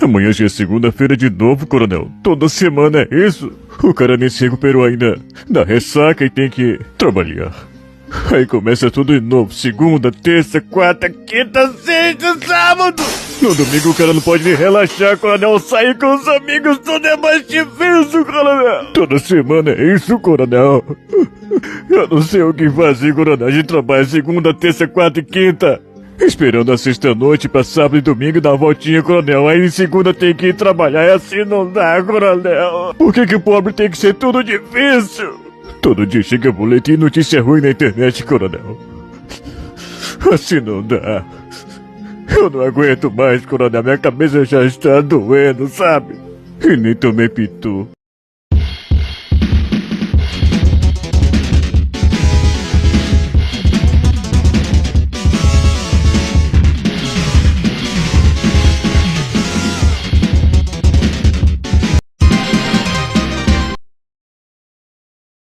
Amanhã já é segunda-feira de novo, coronel. Toda semana é isso. O cara nem se recuperou ainda da ressaca e tem que trabalhar. Aí começa tudo de novo. Segunda, terça, quarta, quinta, sexta, sábado. No domingo o cara não pode nem relaxar, coronel. Sair com os amigos, tudo é mais difícil, coronel. Toda semana é isso, coronel. Eu não sei o que fazer, coronel. A gente trabalha segunda, terça, quarta e quinta. Esperando a sexta-noite pra sábado e domingo dar uma voltinha, coronel. Aí segunda tem que ir trabalhar e assim não dá, coronel. Por que o pobre tem que ser tudo difícil? Todo dia chega boletim e notícia ruim na internet, coronel. Assim não dá. Eu não aguento mais, coronel. Minha cabeça já está doendo, sabe? E nem tomei pitu.